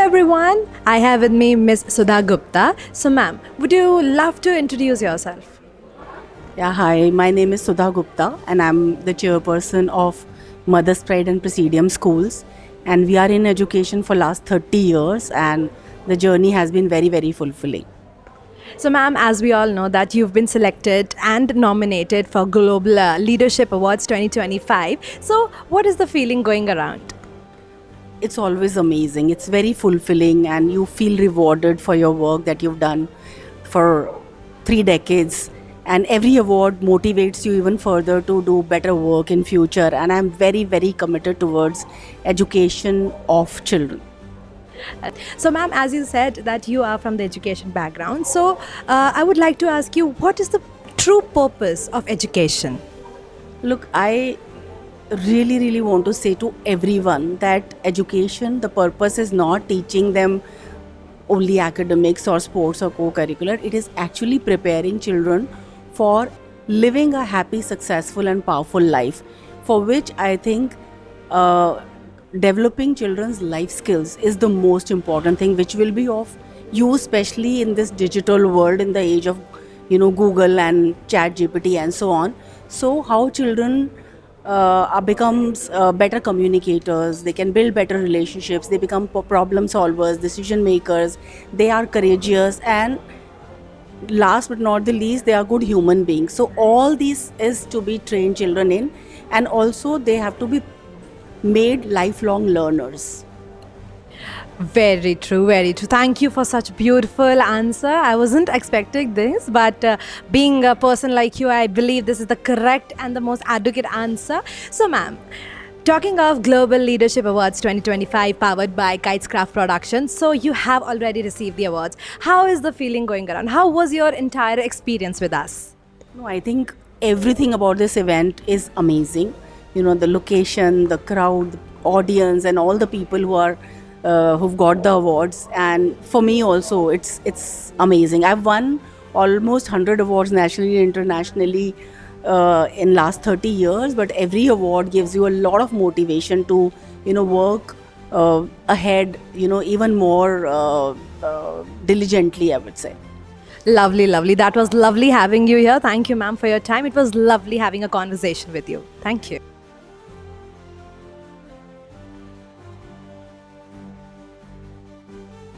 everyone. I have with me Miss Sudha Gupta. So, ma'am, would you love to introduce yourself? Yeah, hi. My name is Sudha Gupta, and I'm the chairperson of Mother's Pride and Presidium Schools. And we are in education for last 30 years, and the journey has been very, very fulfilling. So, ma'am, as we all know that you've been selected and nominated for Global Leadership Awards 2025. So, what is the feeling going around? It's always amazing. It's very fulfilling, and you feel rewarded for your work that you've done for 3 decades. And every award motivates you even further to do better work in future. And I'm very, very committed towards education of children. So, ma'am, as you said that you are from the education background, so I would like to ask you, what is the true purpose of education? Look, I really, really want to say to everyone that education, the purpose is not teaching them only academics or sports or co-curricular. It is actually preparing children for living a happy, successful and powerful life, for which I think developing children's life skills is the most important thing, which will be of use especially in this digital world, in the age of Google and chat gpt and so on. So how children becomes better communicators, they can build better relationships, they become problem solvers, decision makers, they are courageous, and last but not the least, they are good human beings. So all these is to be trained children in, and also they have to be made lifelong learners. Very true, very true. Thank you for such beautiful answer. I wasn't expecting this, but being a person like you, I believe this is the correct and the most adequate answer. So, ma'am, talking of Global Leadership Awards 2025 powered by Kitescraft Productions, so you have already received the awards. How is the feeling going around? How was your entire experience with us? No, I think everything about this event is amazing. The location, the crowd, the audience, and all the people who've got the awards. And for me also, it's amazing. I've won almost 100 awards nationally and internationally in last 30 years. But every award gives you a lot of motivation to work ahead. Even more diligently, I would say. Lovely, lovely. That was lovely having you here. Thank you, ma'am, for your time. It was lovely having a conversation with you. Thank you.